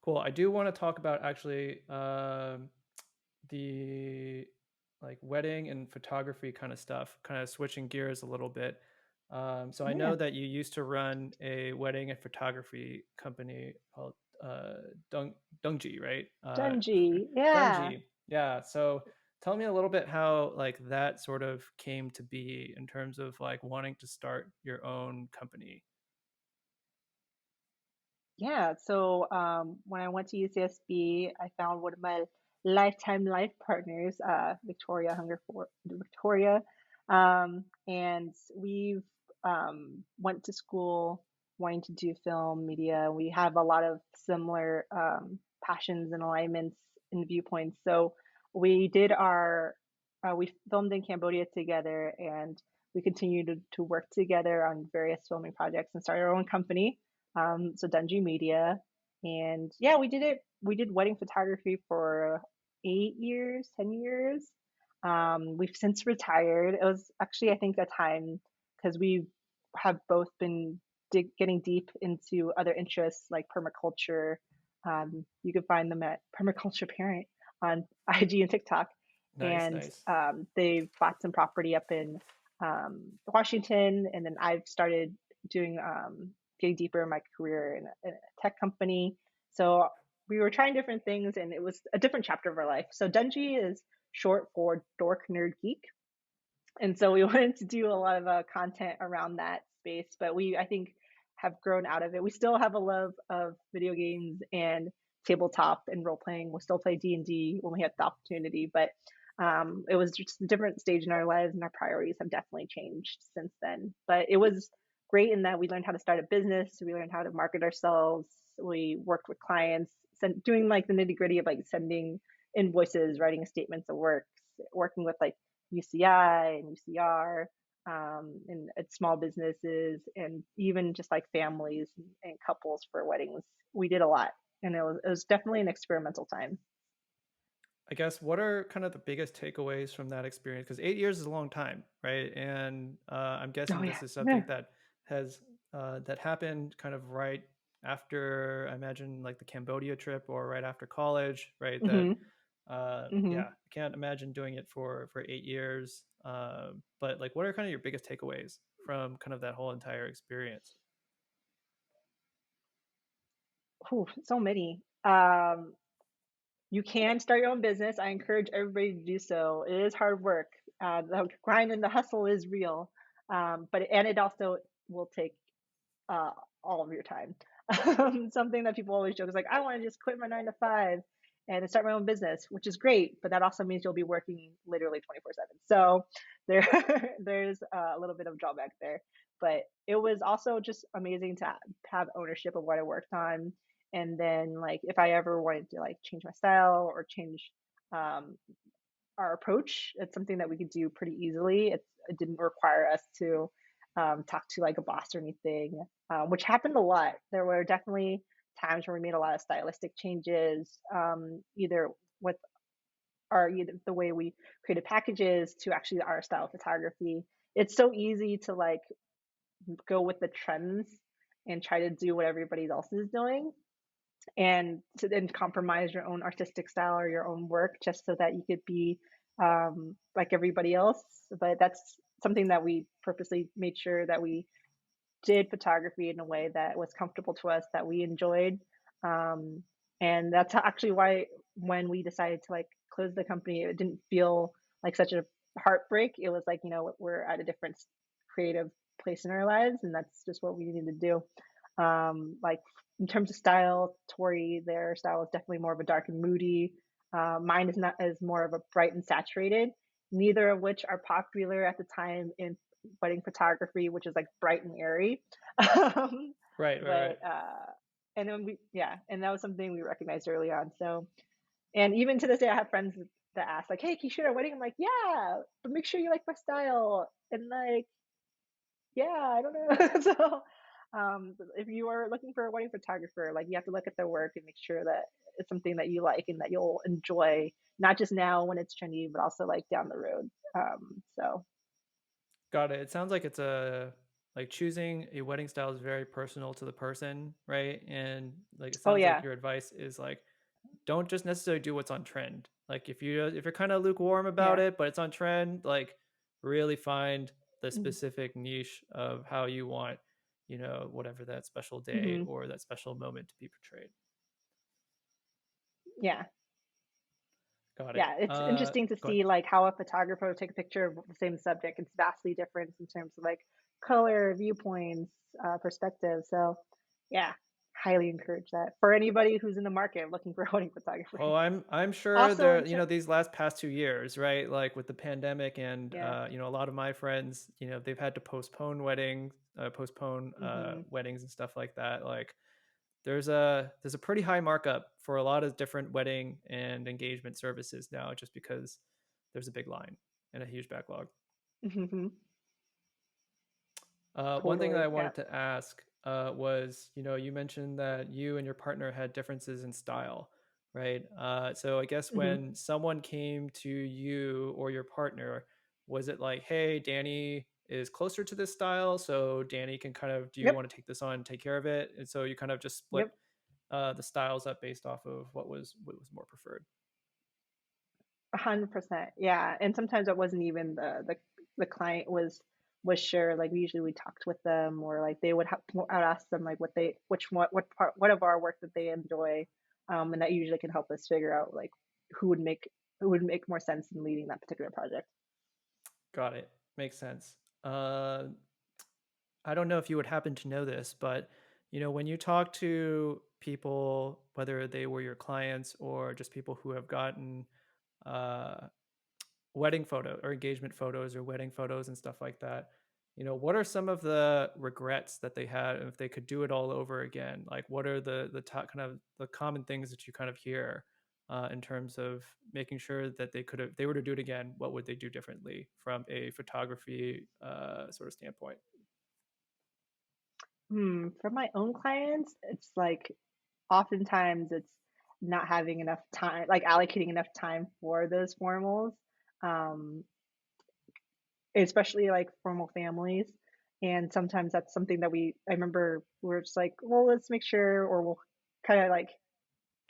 Cool. I do want to talk about actually the like wedding and photography kind of stuff, kind of switching gears a little bit. So I Yeah. know that you used to run a wedding and photography company called Dung Dungji, right? Dungy. Yeah. Dungji. Yeah. So tell me a little bit how like that sort of came to be in terms of like wanting to start your own company. Yeah. So when I went to UCSB, I found one of my lifetime life partners, Victoria. And we've went to school wanting to do film media. We have a lot of similar passions and alignments and viewpoints. So we did we filmed in Cambodia together, and we continued to work together on various filming projects and started our own company, so Dungy Media. And yeah, we did it. We did wedding photography for 8 years, 10 years. We've since retired. It was actually, I think, a time because we have both been getting deep into other interests like permaculture. You can find them at Permaculture Parent on IG and TikTok. Nice, And nice. they bought some property up in Washington. And then I've started doing getting deeper in my career in a tech company. So we were trying different things, and it was a different chapter of our life. So Dungy is short for Dork Nerd Geek, and so we wanted to do a lot of content around that space. But I think, have grown out of it. We still have a love of video games and tabletop and role playing. We'll still play D&D when we have the opportunity, but it was just a different stage in our lives, and our priorities have definitely changed since then. But it was great in that we learned how to start a business, we learned how to market ourselves, we worked with clients, doing like the nitty gritty of like sending invoices, writing statements of work, working with like UCI and UCR, and at small businesses, and even just like families and couples for weddings. We did a lot, and it was definitely an experimental time. I guess what are kind of the biggest takeaways from that experience? Because 8 years is a long time, right? And I'm Oh guessing yeah, this is yeah. something that has that happened kind of right after, I imagine, like the Cambodia trip or right after college, right? That Mhm. yeah, Mhm. I can't imagine doing it for 8 years. But like, what are kind of your biggest takeaways from kind of that whole entire experience? Ooh, so many. You can start your own business. I encourage everybody to do so. It is hard work. The grind and the hustle is real, but it also will take uh, all of your time. Something that people always joke is like, I want to just quit my 9 to 5 and start my own business, which is great, but that also means you'll be working literally 24/7. So there's a little bit of drawback there, but it was also just amazing to have ownership of what I worked on. And then like if I ever wanted to like change my style or change um, our approach, it's something that we could do pretty easily. It didn't require us to talk to like a boss or anything, which happened a lot. There were definitely times where we made a lot of stylistic changes, either with either the way we created packages to actually our style of photography. It's so easy to like go with the trends and try to do what everybody else is doing, and to then compromise your own artistic style or your own work just so that you could be like everybody else. But that's something that we purposely made sure that we did photography in a way that was comfortable to us, that we enjoyed. Um, and that's actually why when we decided to like close the company, it didn't feel like such a heartbreak. It was like, we're at a different creative place in our lives, and that's just what we needed to do. Like in terms of style, Tori, their style is definitely more of a dark and moody. Mine is not as more of a bright and saturated. Neither of which are popular at the time in wedding photography, which is like bright and airy. um, Right, right, right. but and then yeah, and that was something we recognized early on. So, and even to this day, I have friends that ask like, "Hey, can you shoot our wedding?" I'm like, "Yeah, but make sure you like my style." And like, yeah, I don't know. So, if you are looking for a wedding photographer, like you have to look at their work and make sure that it's something that you like and that you'll enjoy, not just now when it's trendy, but also like down the road. So Got it. It sounds like it's like choosing a wedding style is very personal to the person, right? And like it Oh sounds like yeah. your advice is like don't just necessarily do what's on trend. Like if you're kind of lukewarm about Yeah. it, but it's on trend, like really find the Mhm. specific niche of how you want, whatever that special day Mhm. or that special moment to be portrayed. Yeah. Got it. Yeah, it's interesting to Go ahead. see like how a photographer will take a picture of the same subject. It's vastly different in terms of like color, viewpoints, perspective. So, yeah, highly encourage that for anybody who's in the market looking for a wedding photographer. Oh, I'm sure Also, there, these last past 2 years, right? Like with the pandemic and yeah, a lot of my friends, they've had to postpone weddings, hmm weddings and stuff like that. Like there's a pretty high markup for a lot of different wedding and engagement services now, just because there's a big line and a huge backlog. hmm One thing that I totally, yeah. wanted to ask was, you mentioned that you and your partner had differences in style, right? So I guess hmm when someone came to you or your partner, was it like, hey, Danny is closer to this style, so Danny can kind of, do you Yep, want to take this on and take care of it? And so you kind of just split yep. the styles up based off of what was more preferred. 100%. Yeah. And sometimes it wasn't even the client was sure. Like usually we talked with them or like they would have I would ask them like what part what of our work that they enjoy. And that usually can help us figure out like who would make who would make more sense in leading that particular project. Got it. Makes sense. Uh, I don't know if you would happen to know this, but when you talk to people, whether they were your clients or just people who have gotten uh, wedding photo or engagement photos or wedding photos and stuff like that, what are some of the regrets that they had if they could do it all over again? Like, what are the top kind of the common things that you kind of hear in terms of making sure that they could have, if they were to do it again, what would they do differently from a photography sort of standpoint? For my own clients, it's like oftentimes it's not having enough time, like allocating enough time for those formals. Um, Especially like formal families. And sometimes that's something that I remember we're just like, well, let's make sure, or we'll kind of like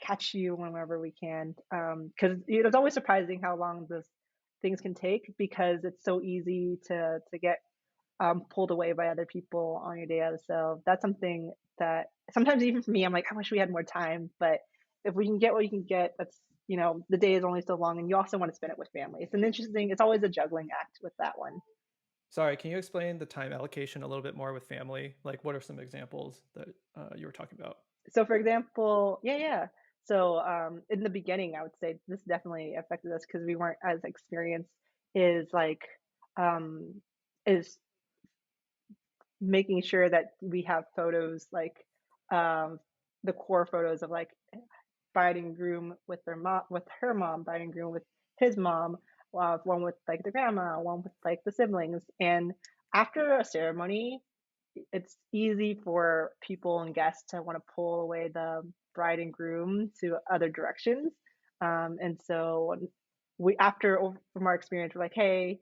catch you whenever we can. Because it's always surprising how long those things can take because it's so easy to get pulled away by other people on your day out. So that's something that sometimes even for me, I'm like, I wish we had more time. But if we can get what you can get, that's the day is only so long, and you also want to spend it with family. It's always a juggling act with that one. Sorry, can you explain the time allocation a little bit more with family? Like, what are some examples that you were talking about? So for example, yeah, yeah. So in the beginning, I would say this definitely affected us because we weren't as experienced. Is like um, is making sure that we have photos like um, the core photos of like bride and groom with their mom, with her mom, bride and groom with his mom, one with like the grandma, one with like the siblings, and after a ceremony, it's easy for people and guests to want to pull away the bride and groom to other directions. And so from our experience, we're like, hey,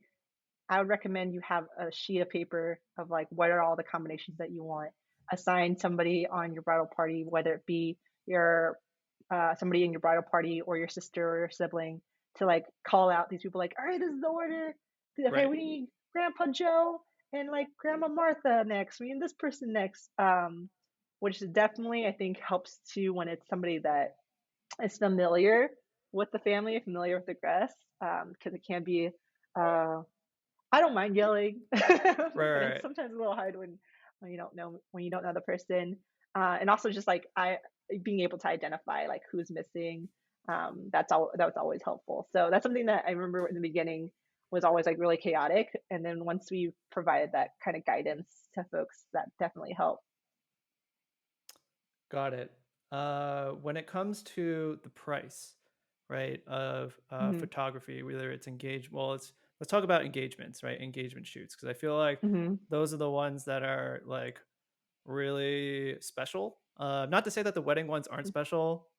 I would recommend you have a sheet of paper of like what are all the combinations that you want. Assign somebody on your bridal party, whether it be your somebody in your bridal party or your sister or your sibling, to like call out these people like, all right, this is the order. Okay, Right. we need Grandpa Joe and like Grandma Martha next. We need this person next. Which is definitely I think helps too when it's somebody that is familiar with the family, familiar with the guests, because it can be uh, I don't mind yelling, Right, but right, it's right. sometimes a little hard when you don't know the person, and also just like I being able to identify like who's missing. That was always helpful. So that's something that I remember in the beginning was always like really chaotic, and then once we provided that kind of guidance to folks, that definitely helped. Got it. When it comes to the price, right, of hmm photography, whether it's well, let's talk about engagements, right? Engagement shoots, because I feel like hmm those are the ones that are like really special. Not to say that the wedding ones aren't special,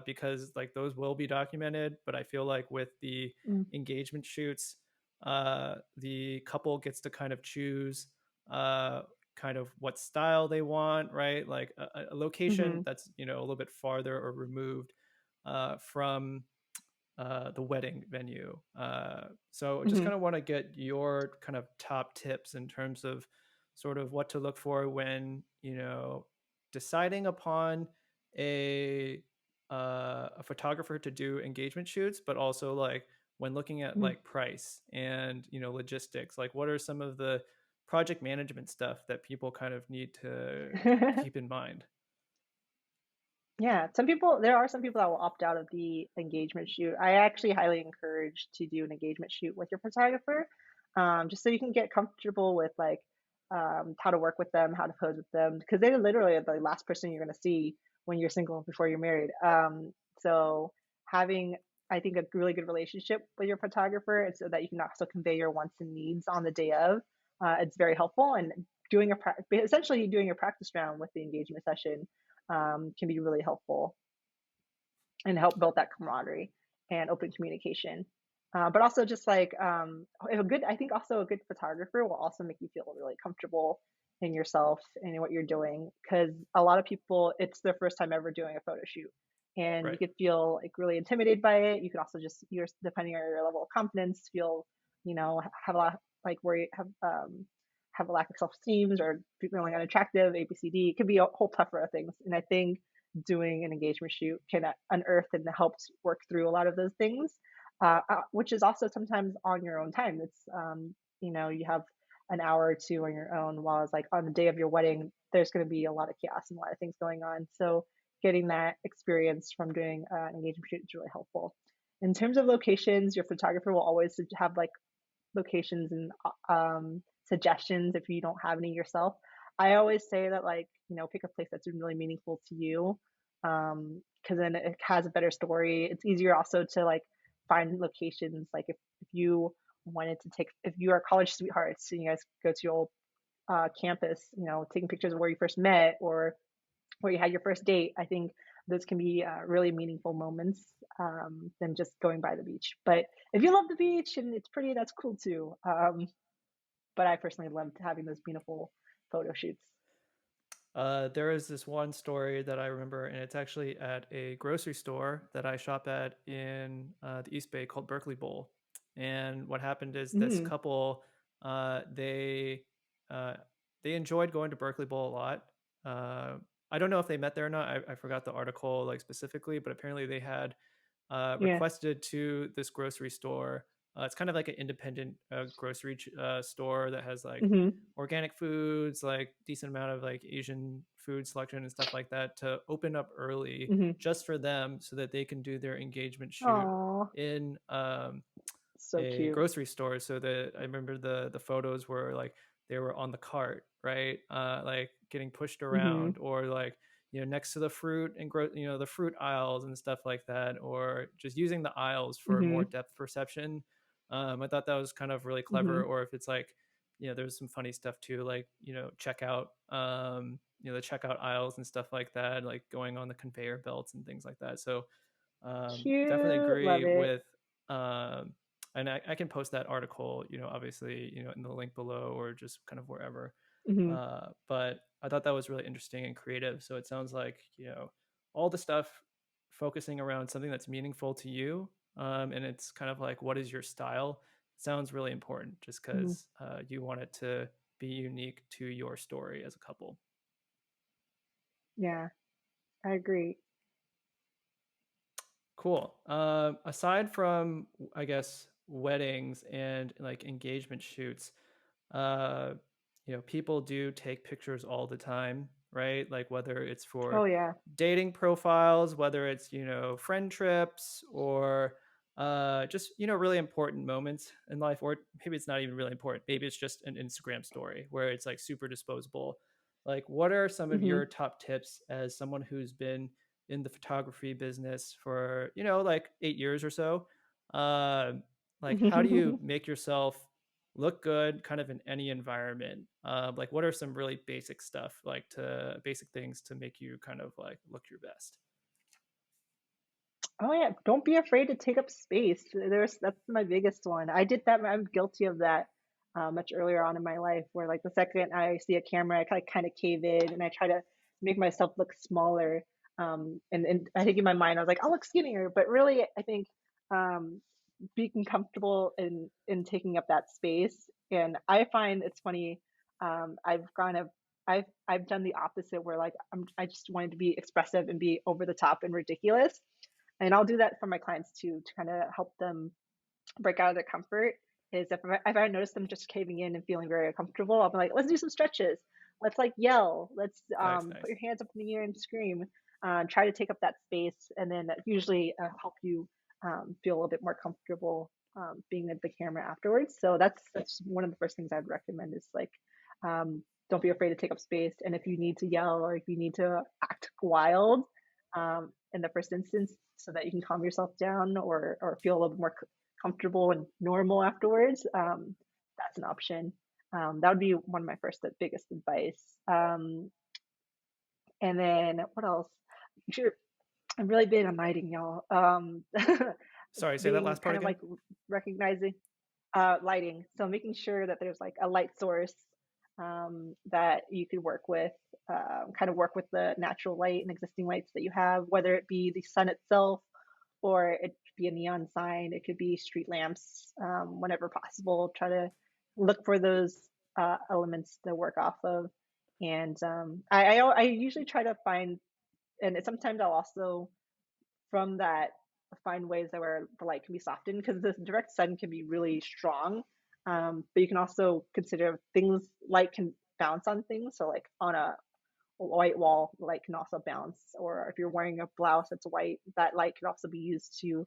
because like those will be documented, but I feel like with the engagement shoots, the couple gets to kind of choose. kind of what style they want, right? Like a location Mhm. that's, a little bit farther or removed from the wedding venue. So just Mhm. kind of want to get your kind of top tips in terms of sort of what to look for when, deciding upon a a photographer to do engagement shoots, but also like when looking at Mhm. like price and, logistics, like what are some of the project management stuff that people kind of need to keep in mind? Yeah, there are some people that will opt out of the engagement shoot. I actually highly encourage to do an engagement shoot with your photographer, just so you can get comfortable with like how to work with them, how to pose with them, because they're literally the last person you're going to see when you're single before you're married. So having, I think, a really good relationship with your photographer, and so that you can also convey your wants and needs on the day of, it's very helpful. And essentially doing a practice round with the engagement session can be really helpful and help build that camaraderie and open communication. But also just like if a good, I think also a good photographer will also make you feel really comfortable in yourself and in what you're doing, because a lot of people, it's their first time ever doing a photo shoot, and you Right. could feel like really intimidated by it. You could also just, you're depending on your level of confidence, feel, have a lot, like worry, have a lack of self-esteem or feeling unattractive, ABCD. It could be a whole plethora of things, and I think doing an engagement shoot can unearth and help work through a lot of those things, which is also sometimes on your own time. You have an hour or two on your own, while it's like on the day of your wedding, there's going to be a lot of chaos and a lot of things going on. So getting that experience from doing an engagement shoot is really helpful. In terms of locations, your photographer will always have like locations and suggestions if you don't have any yourself. I always say that, like, pick a place that's really meaningful to you, because then it has a better story. It's easier also to like find locations. Like if you wanted to take, if you are college sweethearts and you guys go to your old campus, taking pictures of where you first met or where you had your first date. I think those can be really meaningful moments, than just going by the beach. But if you love the beach and it's pretty, that's cool too. But I personally loved having those beautiful photo shoots. There is this one story that I remember, and it's actually at a grocery store that I shop at in the East Bay called Berkeley Bowl. And what happened is this Mm, couple, uh, they uh, they enjoyed going to Berkeley Bowl a lot. Uh, I don't know if they met there or not. I forgot the article like specifically, but apparently they had yeah. requested to this grocery store. It's kind of like an independent grocery store that has like Hmm. organic foods, like decent amount of like Asian food selection and stuff like that to open up early Hmm. just for them so that they can do their engagement shoot Oh, in so a cute. grocery store. So that I remember the photos were like they were on the cart, right? Like getting pushed Hmm. around or like next to the fruit and the fruit aisles and stuff like that, or just using the aisles for more Hmm. depth perception. I thought that was kind of really clever. Hmm. Or if it's like there's some funny stuff too, like checkout, the checkout aisles and stuff like that, like going on the conveyor belts and things like that. So definitely Cute. Love agree it. with um, and I can post that article, obviously, in the link below or just kind of wherever. Hmm. But I thought that was really interesting and creative. So it sounds like, all the stuff focusing around something that's meaningful to you. And it's kind of like, what is your style? Sounds really important just Hmm. because you want it to be unique to your story as a couple. Yeah, I agree. Cool. Aside from, I guess, weddings and like engagement shoots, uh, people do take pictures all the time, right? Like whether it's Oh for yeah. dating profiles, whether it's, friend trips or just, really important moments in life, or maybe it's not even really important. Maybe it's just an Instagram story where it's like super disposable. Like, what are some of Hmm. your top tips as someone who's been in the photography business for, like 8 years or so? Um, like, how do you make yourself look good kind of in any environment? Like what are some really basic stuff, like to basic things to make you kind of like look your best? Oh yeah, don't be afraid to take up space. That's my biggest one. I did that. I'm guilty of that. much earlier on in my life, where like the second I see a camera, I kind of cave in and I try to make myself look smaller. And I think in my mind I was like, I'll look skinnier, but really I think um, being comfortable in taking up that space. And I find it's funny. I've kind of I've done the opposite where like I just wanted to be expressive and be over the top and ridiculous, and I'll do that for my clients too to kind of help them break out of their comfort. Is if I notice them just caving in and feeling very uncomfortable, I'll be like, let's do some stretches. Let's like yell. Let's Nice, put nice. your hands up in the air and scream. Try to take up that space, and then that usually help you feel a little bit more comfortable being at the camera afterwards. So that's one of the first things I'd recommend is like don't be afraid to take up space. And if you need to yell or if you need to act wild in the first instance, so that you can calm yourself down or feel a little bit more comfortable and normal afterwards, that's an option. That would be one of my first biggest advice. And then what else? Sure, I'm really big on lighting, y'all. Sorry, say that Being last part kind of again. like recognizing lighting. So making sure that there's like a light source that you could work with, kind of work with the natural light and existing lights that you have, whether it be the sun itself or it could be a neon sign, it could be street lamps, whenever possible. Try to look for those elements to work off of. And I usually try to find, and sometimes I'll also from that find ways that where the light can be softened because the direct sun can be really strong. But you can also consider things light can bounce on things. So like on a white wall, light can also bounce. Or if you're wearing a blouse that's white, that light can also be used to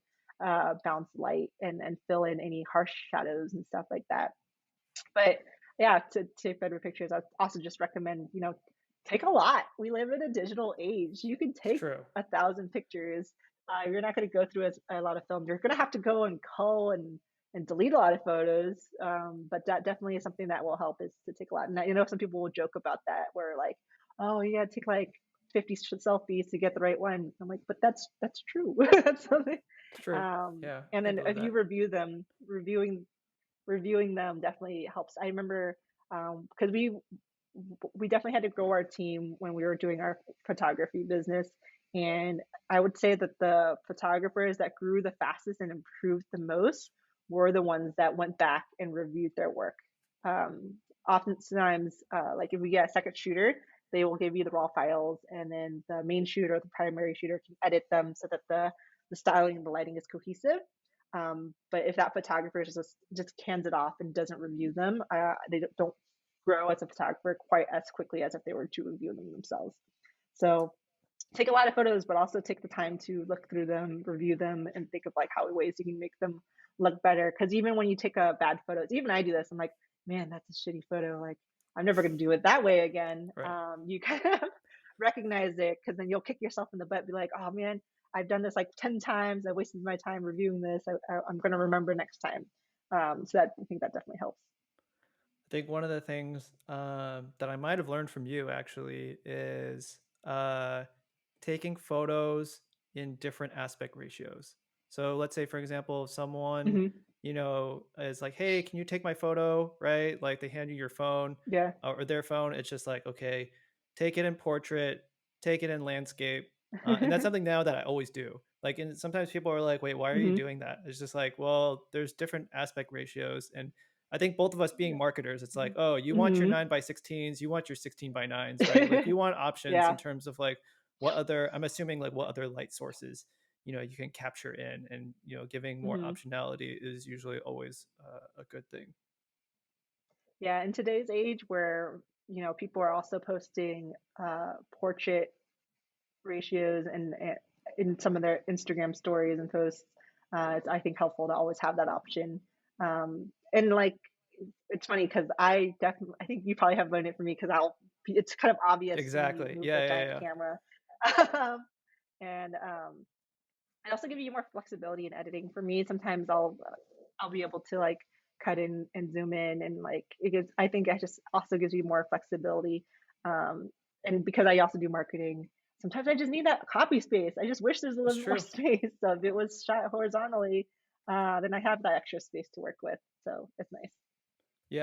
bounce light and fill in any harsh shadows and stuff like that. But yeah, to take better pictures, I also just recommend, take a lot. We live in a digital age. You can It's take true. 1,000 pictures. You're not going to go through a lot of film. You're going to have to go and cull and delete a lot of photos. But that definitely is something that will help is to take a lot. And some people will joke about that, where like, oh, you got to take like 50 selfies to get the right one. I'm like, but that's true. That's something. It's true. Yeah, And I then believe if you that. review them, reviewing them definitely helps. I remember because we definitely had to grow our team when we were doing our photography business, and I would say that the photographers that grew the fastest and improved the most were the ones that went back and reviewed their work. Um, Oftentimes, like if we get a second shooter, they will give you the raw files, and then the main shooter, the primary shooter, can edit them so that the styling and the lighting is cohesive. But if that photographer just cans it off and doesn't review them, they don't grow as a photographer quite as quickly as if they were to review them themselves. So take a lot of photos, but also take the time to look through them, review them, and think of like how ways you can make them look better. Because even when you take a bad photo, even I do this. I'm like, man, that's a shitty photo. Like I'm never gonna do it that way again. Right. You kind of recognize it because then you'll kick yourself in the butt, be like, oh man, I've done this like 10 times. I wasted my time reviewing this. I'm gonna remember next time. So I think that definitely helps. I think one of the things that I might have learned from you actually is taking photos in different aspect ratios. So let's say, for example, if someone, Hmm. is like, hey, can you take my photo? Right? Like they hand you your phone Yeah. or their phone. It's just like, okay, take it in portrait, take it in landscape. And that's something now that I always do. Like, and sometimes people are like, wait, why are you Hmm. doing that? It's just like, well, there's different aspect ratios. And I think both of us being marketers, it's like, oh, you want your Hmm. 9x16s, you want your 16x9s, right? Like you want options in Yeah. terms of like what other, I'm assuming like what other light sources, you can capture in, and giving more Hmm. optionality is usually always a good thing. Yeah, in today's age where, people are also posting portrait ratios and in some of their Instagram stories and posts, it's I think helpful to always have that option. And like it's funny because I think you probably have learned it from me because it's kind of obvious when you Exactly. move Yeah, a yeah, giant yeah. camera. um, and I also give you more flexibility in editing. For me, sometimes I'll be able to like cut in and zoom in and like it gives. I think it just also gives you more flexibility. Um, and because I also do marketing, sometimes I just need that copy space. I just wish there's a That's little more true. space. So if it was shot horizontally, then I have that extra space to work with. So it's nice.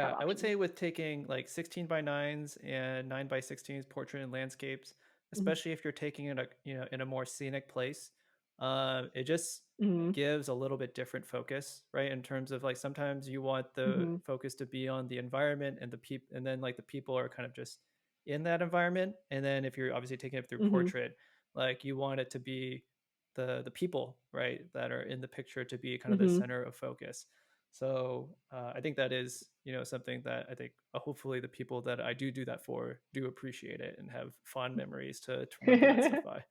have Yeah, I would say options. with taking like 16 by 9s and 9 by 16s portrait and landscapes, Mhm, especially if you're taking it in a more scenic place, it just mhm, gives a little bit different focus, right? In terms of like sometimes you want the mhm, focus to be on the environment and the people, and then like the people are kind of just in that environment. And then if you're obviously taking it through mhm, portrait, like you want it to be the people, right, that are in the picture to be kind of the mhm. center of focus. So I think that is, something that I think hopefully the people that I do that for do appreciate it and have fond memories to remember that stuff by.